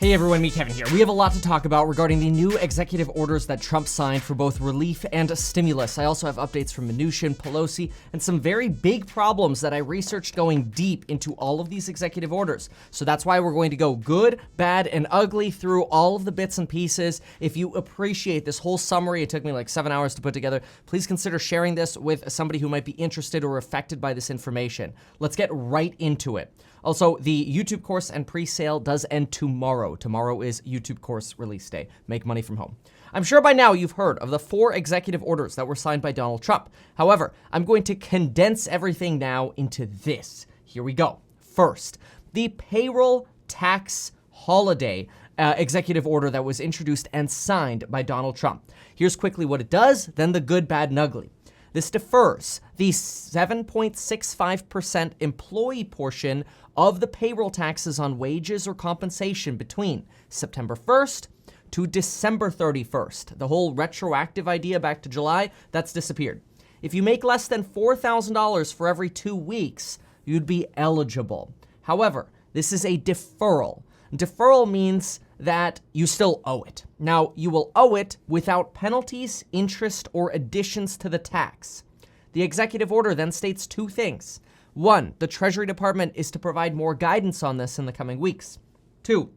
Hey everyone, me Kevin here. We have a lot to talk about regarding the new executive orders that Trump signed for both relief and stimulus. I also have updates from Mnuchin, Pelosi, and some very big problems that I researched going deep into all of these executive orders. So that's why we're going to go good, bad, and ugly through all of the bits and pieces. If you appreciate this whole summary, it took me like 7 hours to put together, please consider sharing this with somebody who might be interested or affected by this information. Let's get right into it. Also, the YouTube course and pre-sale does end tomorrow. Tomorrow is YouTube course release day. Make money from home. I'm sure by now you've heard of the 4 executive orders that were signed by Donald Trump. However, I'm going to condense everything now into this. Here we go. First, the payroll tax holiday executive order that was introduced and signed by Donald Trump. Here's quickly what it does, then the good, bad, and ugly. This defers the 7.65% employee portion of the payroll taxes on wages or compensation between September 1st to December 31st. The whole retroactive idea back to July, that's disappeared. If you make less than $4,000 for every 2 weeks, you'd be eligible. However, this is a deferral. Deferral means that you still owe it. Now, you will owe it without penalties, interest, or additions to the tax. The executive order then states 2 things. 1, the Treasury Department is to provide more guidance on this in the coming weeks. 2,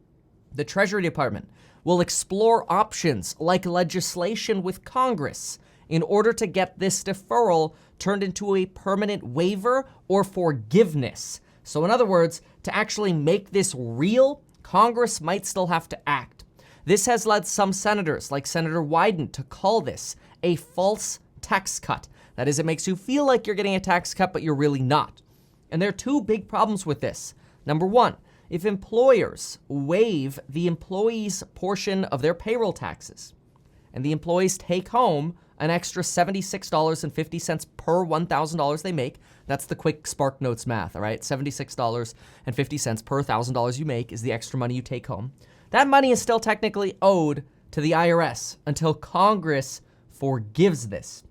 the Treasury Department will explore options like legislation with Congress in order to get this deferral turned into a permanent waiver or forgiveness. So in other words, to actually make this real, Congress might still have to act. This has led some senators, like Senator Wyden, to call this a false tax cut. That is, it makes you feel like you're getting a tax cut, but you're really not. And there are 2 big problems with this. Number 1, if employers waive the employee's portion of their payroll taxes, and the employees take home an extra $76.50 per $1,000 they make, that's the quick Spark Notes math, all right? $76.50 per $1,000 you make is the extra money you take home. That money is still technically owed to the IRS until Congress forgives this.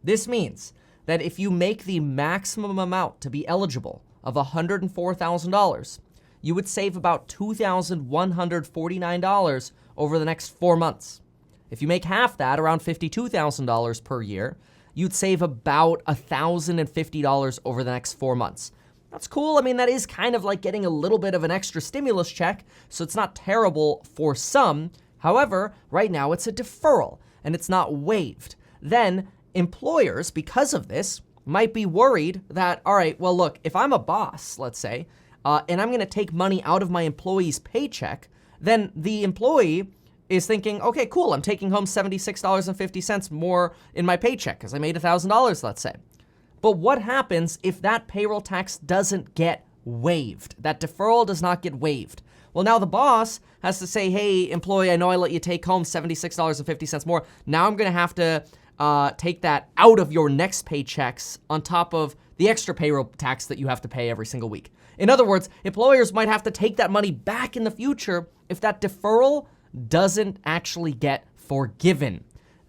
This means that if you make the maximum amount to be eligible of $104,000, you would save about $2,149 over the next 4 months. If you make half that, around $52,000 per year, you'd save about $1,050 over the next 4 months. That's cool. I mean, that is kind of like getting a little bit of an extra stimulus check, so it's not terrible for some. However, right now it's a deferral and it's not waived. Then employers, because of this, might be worried that, all right, well, look, if I'm a boss, let's say, and I'm going to take money out of my employee's paycheck, then the employee is thinking, okay, cool, I'm taking home $76.50 more in my paycheck because I made $1,000, let's say. But what happens if that payroll tax doesn't get waived? That deferral does not get waived. Well, now the boss has to say, hey, employee, I know I let you take home $76.50 more. Now I'm going to have to take that out of your next paychecks on top of the extra payroll tax that you have to pay every single week. In other words, employers might have to take that money back in the future if that deferral doesn't actually get forgiven.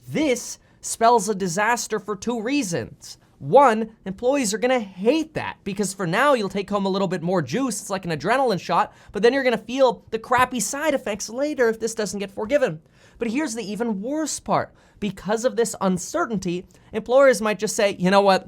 This spells a disaster for 2 reasons. 1, employees are gonna hate that because for now you'll take home a little bit more juice. It's like an adrenaline shot, but then you're gonna feel the crappy side effects later if this doesn't get forgiven. But here's the even worse part. Because of this uncertainty, employers might just say, you know what?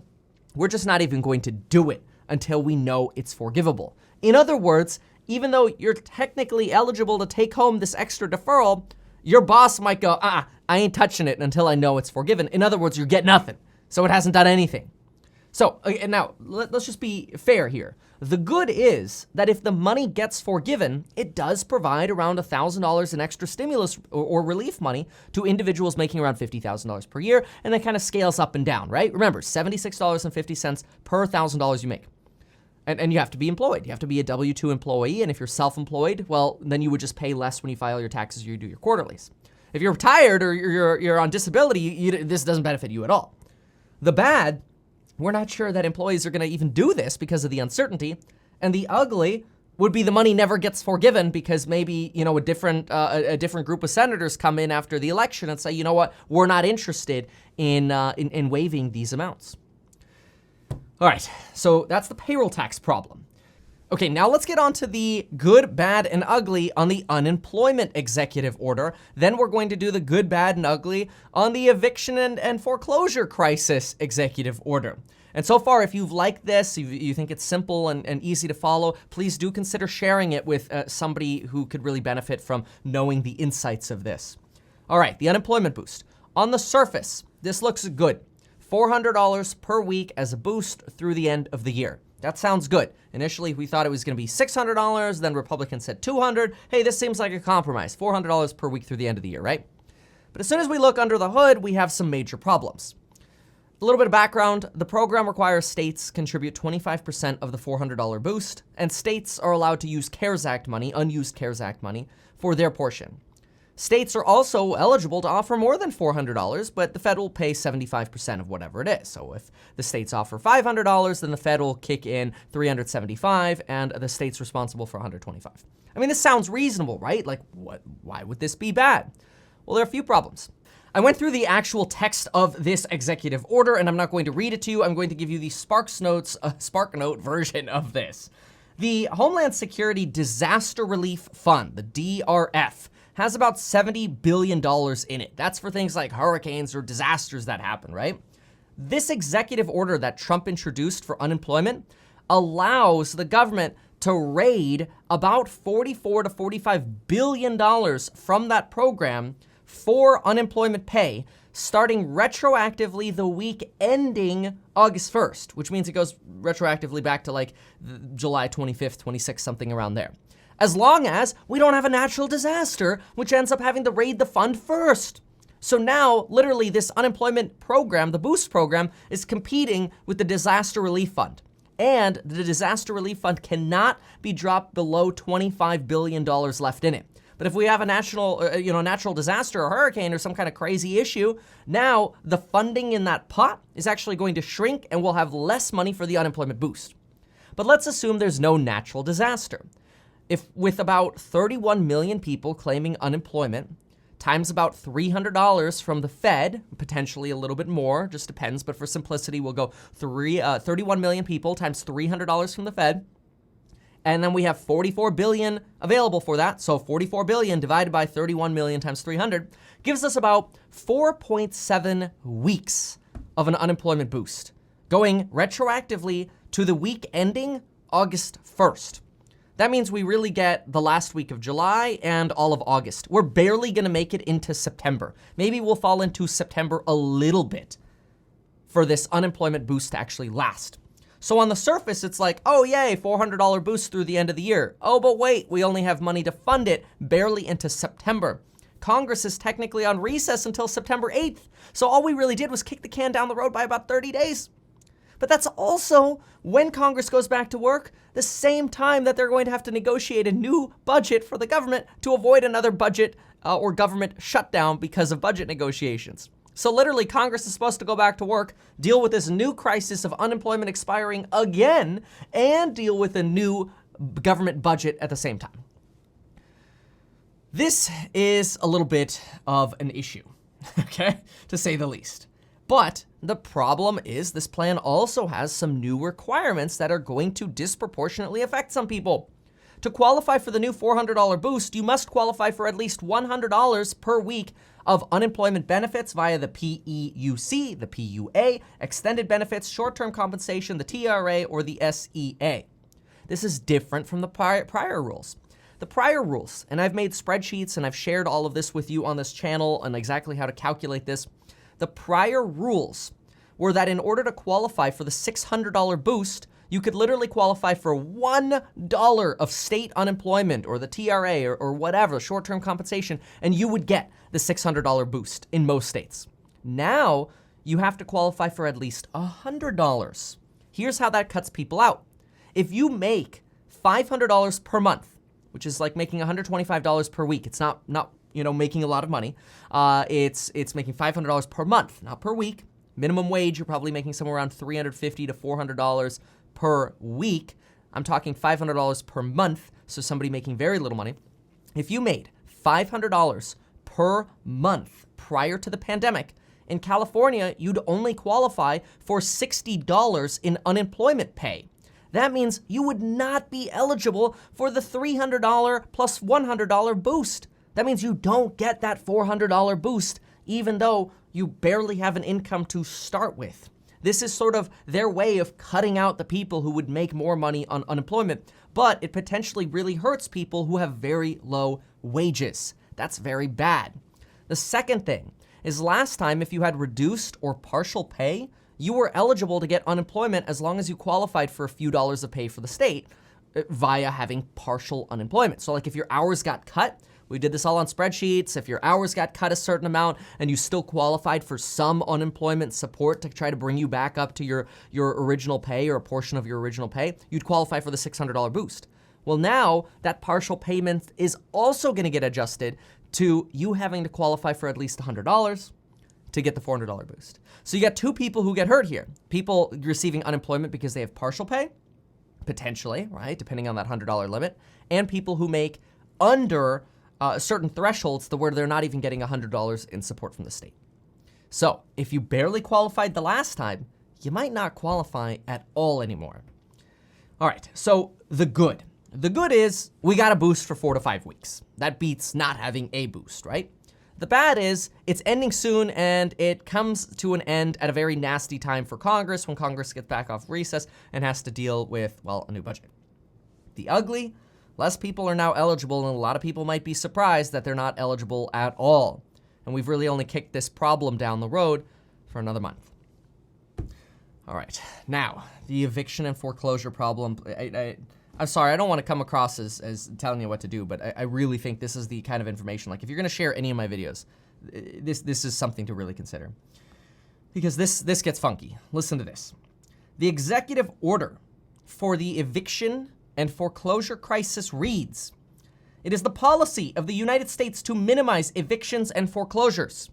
We're just not even going to do it until we know it's forgivable. In other words, even though you're technically eligible to take home this extra deferral, your boss might go, I ain't touching it until I know it's forgiven. In other words, you get nothing. So it hasn't done anything. So now let's just be fair here. The good is that if the money gets forgiven, it does provide around $1,000 in extra stimulus or relief money to individuals making around $50,000 per year, and that kind of scales up and down, right? Remember, $76.50 per $1,000 you make. And you have to be employed. You have to be a W-2 employee, and if you're self-employed, well, then you would just pay less when you file your taxes or you do your quarterlies. If you're retired or you're on disability, this doesn't benefit you at all. The bad, we're not sure that employees are going to even do this because of the uncertainty. And the ugly would be the money never gets forgiven because maybe, a different group of senators come in after the election and say, you know what, we're not interested in waiving these amounts. All right, so that's the payroll tax problem. Okay, now let's get on to the good, bad, and ugly on the unemployment executive order. Then we're going to do the good, bad, and ugly on the eviction and foreclosure crisis executive order. And so far, if you've liked this, you think it's simple and easy to follow, please do consider sharing it with somebody who could really benefit from knowing the insights of this. All right, the unemployment boost. On the surface, this looks good. $400 per week as a boost through the end of the year. That sounds good. Initially, we thought it was going to be $600, then Republicans said $200. Hey, this seems like a compromise. $400 per week through the end of the year, right? But as soon as we look under the hood, we have some major problems. A little bit of background, the program requires states contribute 25% of the $400 boost, and states are allowed to use CARES Act money, unused CARES Act money, for their portion. States are also eligible to offer more than $400, but the Fed will pay 75% of whatever it is. So if the states offer $500, then the Fed will kick in $375, and the state's responsible for $125. I mean, this sounds reasonable, right? Like, why would this be bad? Well, there are a few problems. I went through the actual text of this executive order, and I'm not going to read it to you. I'm going to give you the SparkNote version of this. The Homeland Security Disaster Relief Fund, the DRF, has about $70 billion in it. That's for things like hurricanes or disasters that happen, right? This executive order that Trump introduced for unemployment allows the government to raid about $44 to $45 billion from that program for unemployment pay, starting retroactively the week ending August 1st, which means it goes retroactively back to like July 25th, 26th, something around there. As long as we don't have a natural disaster, which ends up having to raid the fund first. So now, literally, this unemployment program, the Boost program, is competing with the Disaster Relief Fund. And the Disaster Relief Fund cannot be dropped below $25 billion left in it. But if we have a natural disaster or hurricane or some kind of crazy issue, now the funding in that pot is actually going to shrink and we'll have less money for the unemployment boost. But let's assume there's no natural disaster. If with about 31 million people claiming unemployment, times about $300 from the Fed, potentially a little bit more, just depends, but for simplicity, we'll go 31 million people times $300 from the Fed, and then we have 44 billion available for that, so 44 billion divided by 31 million times 300 gives us about 4.7 weeks of an unemployment boost, going retroactively to the week ending August 1st. That means we really get the last week of July and all of August. We're barely gonna make it into September. Maybe we'll fall into September a little bit for this unemployment boost to actually last. So on the surface, it's like, oh yay, $400 boost through the end of the year. Oh, but wait, we only have money to fund it barely into September. Congress is technically on recess until September 8th. So all we really did was kick the can down the road by about 30 days. But that's also, when Congress goes back to work, the same time that they're going to have to negotiate a new budget for the government to avoid another budget or government shutdown because of budget negotiations. So literally, Congress is supposed to go back to work, deal with this new crisis of unemployment expiring again, and deal with a new government budget at the same time. This is a little bit of an issue, okay, to say the least. But the problem is this plan also has some new requirements that are going to disproportionately affect some people. To qualify for the new $400 boost, you must qualify for at least $100 per week of unemployment benefits via the PEUC, the PUA, extended benefits, short-term compensation, the TRA, or the SEA. This is different from the prior rules. The prior rules, and I've made spreadsheets and I've shared all of this with you on this channel and exactly how to calculate this. The prior rules were that in order to qualify for the $600 boost, you could literally qualify for $1 of state unemployment or the TRA or whatever, short-term compensation, and you would get the $600 boost in most states. Now, you have to qualify for at least $100. Here's how that cuts people out. If you make $500 per month, which is like making $125 per week, it's not making a lot of money. It's making $500 per month, not per week. Minimum wage, you're probably making somewhere around $350 to $400 per week. I'm talking $500 per month, so somebody making very little money. If you made $500 per month prior to the pandemic, in California, you'd only qualify for $60 in unemployment pay. that means you would not be eligible for the $300 plus $100 boost. That means you don't get that $400 boost, even though you barely have an income to start with. This is sort of their way of cutting out the people who would make more money on unemployment, but it potentially really hurts people who have very low wages. That's very bad. The second thing is last time, if you had reduced or partial pay, you were eligible to get unemployment as long as you qualified for a few dollars of pay for the state via having partial unemployment. So like if your hours got cut, we did this all on spreadsheets. If your hours got cut a certain amount and you still qualified for some unemployment support to try to bring you back up to your original pay or a portion of your original pay, you'd qualify for the $600 boost. Well, now that partial payment is also going to get adjusted to you having to qualify for at least $100 to get the $400 boost. So you got two people who get hurt here. People receiving unemployment because they have partial pay, potentially, right, depending on that $100 limit, and people who make under certain thresholds to where they're not even getting $100 in support from the state. So if you barely qualified the last time, you might not qualify at all anymore. All right, so the good. The good is we got a boost for 4 to 5 weeks. That beats not having a boost, right? The bad is it's ending soon, and it comes to an end at a very nasty time for Congress when Congress gets back off recess and has to deal with, well, a new budget. The ugly, less people are now eligible, and a lot of people might be surprised that they're not eligible at all. And we've really only kicked this problem down the road for another month. All right, now, the eviction and foreclosure problem. I'm sorry, I don't want to come across as telling you what to do, but I really think this is the kind of information, like if you're going to share any of my videos, this is something to really consider. Because this gets funky. Listen to this. The executive order for the eviction and foreclosure crisis reads, "It is the policy of the United States to minimize evictions and foreclosures.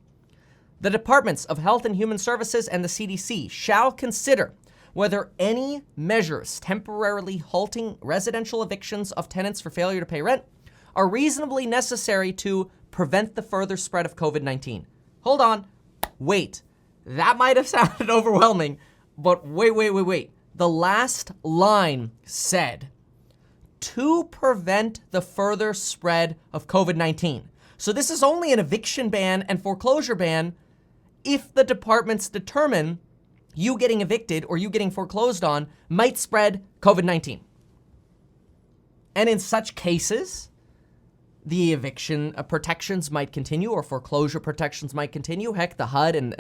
The Departments of Health and Human Services and the CDC shall consider whether any measures temporarily halting residential evictions of tenants for failure to pay rent are reasonably necessary to prevent the further spread of COVID-19. Hold on. Wait. That might have sounded overwhelming, but wait. The last line said, to prevent the further spread of COVID-19. So this is only an eviction ban and foreclosure ban if the departments determine you getting evicted or you getting foreclosed on might spread COVID-19. And in such cases, the eviction protections might continue or foreclosure protections might continue. Heck, the HUD and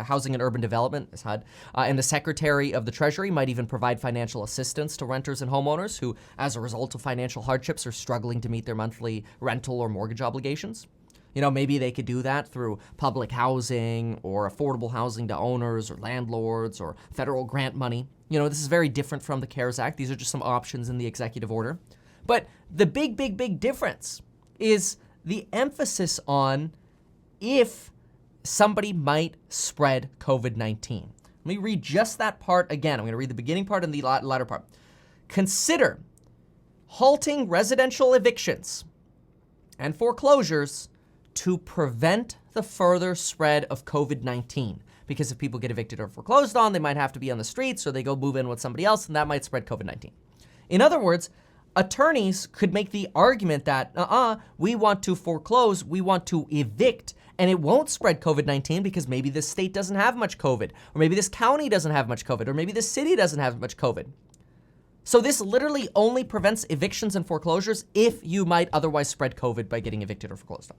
Housing and Urban Development is HUD, and the Secretary of the Treasury might even provide financial assistance to renters and homeowners who, as a result of financial hardships, are struggling to meet their monthly rental or mortgage obligations. You know, maybe they could do that through public housing or affordable housing to owners or landlords or federal grant money. You know, this is very different from the CARES Act. These are just some options in the executive order. But the big difference is the emphasis on if somebody might spread COVID-19. Let me read just that part again. I'm going to read the beginning part and the latter part. Consider halting residential evictions and foreclosures to prevent the further spread of COVID-19. Because if people get evicted or foreclosed on, they might have to be on the streets or they go move in with somebody else, and that might spread COVID-19. In other words, attorneys could make the argument that, we want to foreclose, we want to evict, and it won't spread COVID-19 because maybe this state doesn't have much COVID, or maybe this county doesn't have much COVID, or maybe this city doesn't have much COVID. So this literally only prevents evictions and foreclosures if you might otherwise spread COVID by getting evicted or foreclosed on.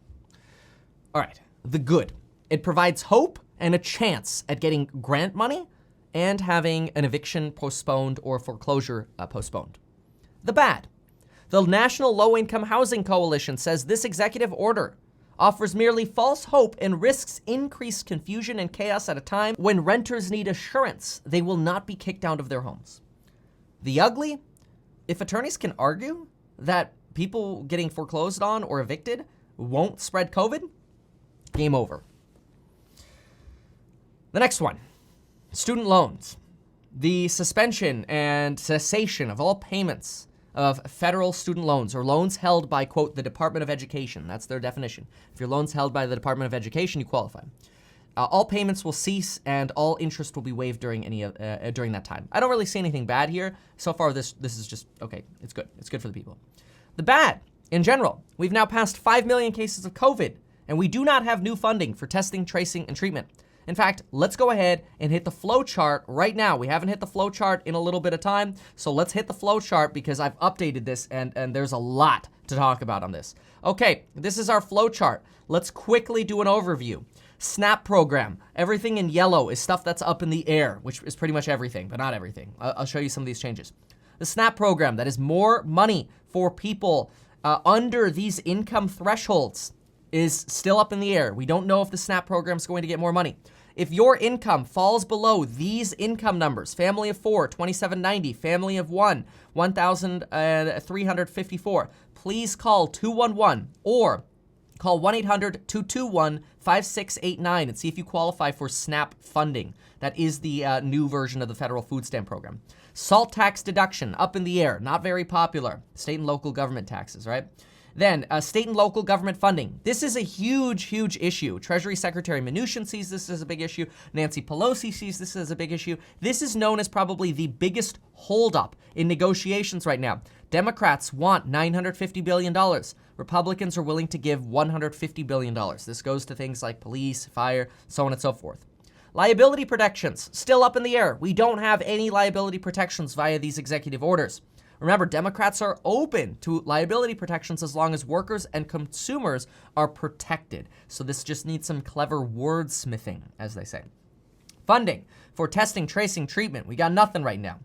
All right, the good. It provides hope and a chance at getting grant money and having an eviction postponed or foreclosure postponed. The bad. The National Low-Income Housing Coalition says this executive order offers merely false hope and risks increased confusion and chaos at a time when renters need assurance they will not be kicked out of their homes. The ugly. If attorneys can argue that people getting foreclosed on or evicted won't spread COVID, game over. The next one, student loans. The suspension and cessation of all payments of federal student loans or loans held by, quote, the Department of Education. That's their definition. If your loan's held by the Department of Education, you qualify. All payments will cease and all interest will be waived during during that time. I don't really see anything bad here. So far, this is just, okay, it's good. It's good for the people. The bad, in general, we've now passed 5 million cases of COVID, and we do not have new funding for testing, tracing, and treatment. In fact, let's go ahead and hit the flow chart right now. We haven't hit the flow chart in a little bit of time, so let's hit the flow chart because I've updated this and there's a lot to talk about on this. Okay, this is our flow chart. Let's quickly do an overview. SNAP program, everything in yellow is stuff that's up in the air, which is pretty much everything, but not everything. I'll show you some of these changes. The SNAP program, that is more money for people under these income thresholds, is still up in the air. We don't know if the SNAP program is going to get more money. If your income falls below these income numbers, family of 4, $2,790, family of 1, $1,354, please call 211 or call 1-800-221-5689 and see if you qualify for SNAP funding. That is the new version of the federal food stamp program. Salt tax deduction, up in the air, not very popular. State and local government taxes, right? Then state and local government funding. This is a huge, huge issue. Treasury Secretary Mnuchin sees this as a big issue. Nancy Pelosi sees this as a big issue. This is known as probably the biggest holdup in negotiations right now. Democrats want $950 billion. Republicans are willing to give $150 billion. This goes to things like police, fire, so on and so forth. Liability protections, still up in the air. We don't have any liability protections via these executive orders. Remember, Democrats are open to liability protections as long as workers and consumers are protected. So this just needs some clever wordsmithing, as they say. Funding for testing, tracing, treatment. We got nothing right now.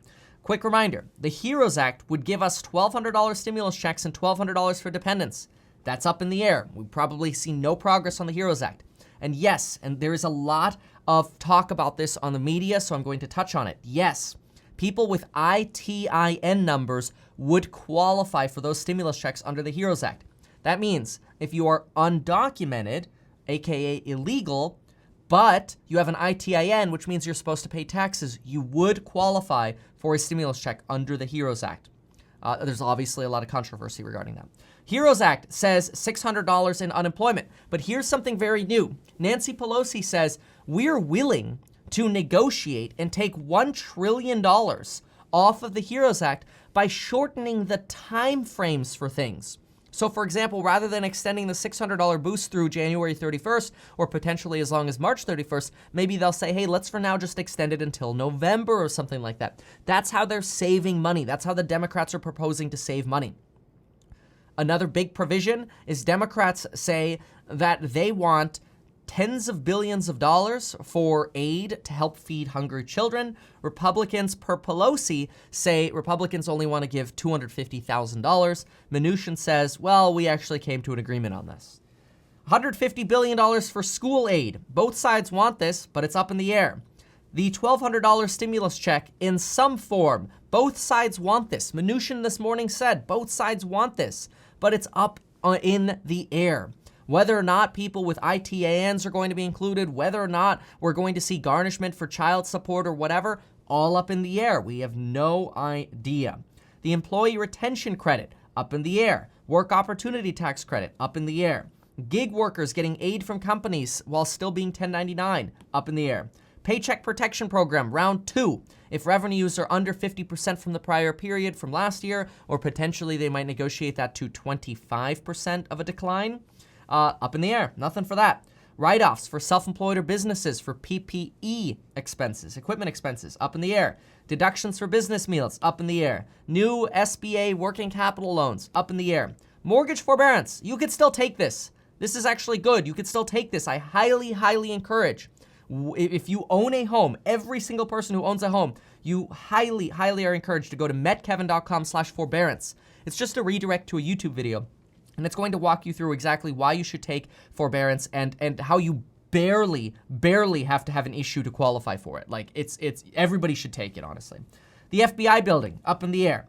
Quick reminder, the HEROES Act would give us $1,200 stimulus checks and $1,200 for dependents. That's up in the air. We probably see no progress on the HEROES Act. And yes, and there is a lot of talk about this on the media, so I'm going to touch on it. Yes, people with ITIN numbers would qualify for those stimulus checks under the HEROES Act. That means if you are undocumented, aka illegal, but you have an ITIN, which means you're supposed to pay taxes, you would qualify for a stimulus check under the HEROES Act. There's obviously a lot of controversy regarding that. HEROES Act says $600 in unemployment, but here's something very new. Nancy Pelosi says, we're willing to negotiate and take $1 trillion off of the HEROES Act by shortening the time frames for things. So for example, rather than extending the $600 boost through January 31st or potentially as long as March 31st, maybe they'll say, hey, let's for now just extend it until November or something like that. That's how they're saving money. That's how the Democrats are proposing to save money. Another big provision is Democrats say that they want tens of billions of dollars for aid to help feed hungry children. Republicans, per Pelosi, say Republicans only want to give $250,000. Mnuchin says, well, we actually came to an agreement on this. $150 billion for school aid. Both sides want this, but it's up in the air. The $1,200 stimulus check in some form. Both sides want this. Mnuchin this morning said both sides want this, but it's up in the air. Whether or not people with ITINs are going to be included, whether or not we're going to see garnishment for child support or whatever, all up in the air. We have no idea. The employee retention credit, up in the air. Work opportunity tax credit, up in the air. Gig workers getting aid from companies while still being 1099, up in the air. Paycheck protection program, round 2. If revenues are under 50% from the prior period from last year, or potentially they might negotiate that to 25% of a decline, up in the air, nothing for that. Write-offs for self-employed or businesses for PPE expenses, equipment expenses, up in the air. Deductions for business meals, up in the air. New SBA working capital loans, up in the air. Mortgage forbearance, you could still take this. This is actually good. You could still take this. I highly, highly encourage. If you own a home, every single person who owns a home, you highly, highly are encouraged to go to metkevin.com/forbearance. It's just a redirect to a YouTube video. And it's going to walk you through exactly why you should take forbearance and how you barely have to have an issue to qualify for it. Like it's everybody should take it, honestly. The FBI building, up in the air.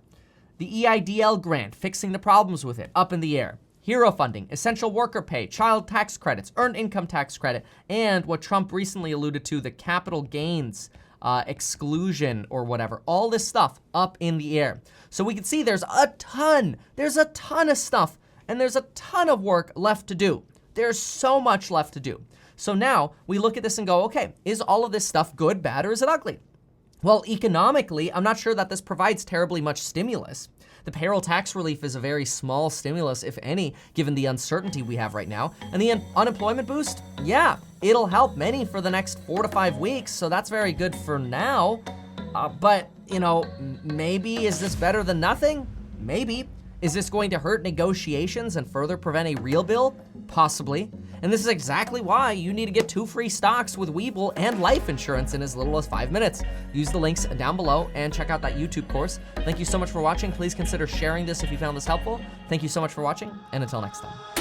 The EIDL grant, fixing the problems with it, up in the air. HERO funding, essential worker pay, child tax credits, earned income tax credit, and what Trump recently alluded to, the capital gains exclusion or whatever. All this stuff up in the air. So we can see there's a ton of stuff. And there's a ton of work left to do. There's so much left to do. So now we look at this and go, okay, is all of this stuff good, bad, or is it ugly? Well, economically, I'm not sure that this provides terribly much stimulus. The payroll tax relief is a very small stimulus, if any, given the uncertainty we have right now. And the unemployment boost, yeah, it'll help many for the next 4 to 5 weeks, so that's very good for now. But, you know, maybe is this better than nothing? Maybe. Is this going to hurt negotiations and further prevent a real bill? Possibly. And this is exactly why you need to get 2 free stocks with Webull and life insurance in as little as 5 minutes. Use the links down below and check out that YouTube course. Thank you so much for watching. Please consider sharing this if you found this helpful. Thank you so much for watching, and until next time.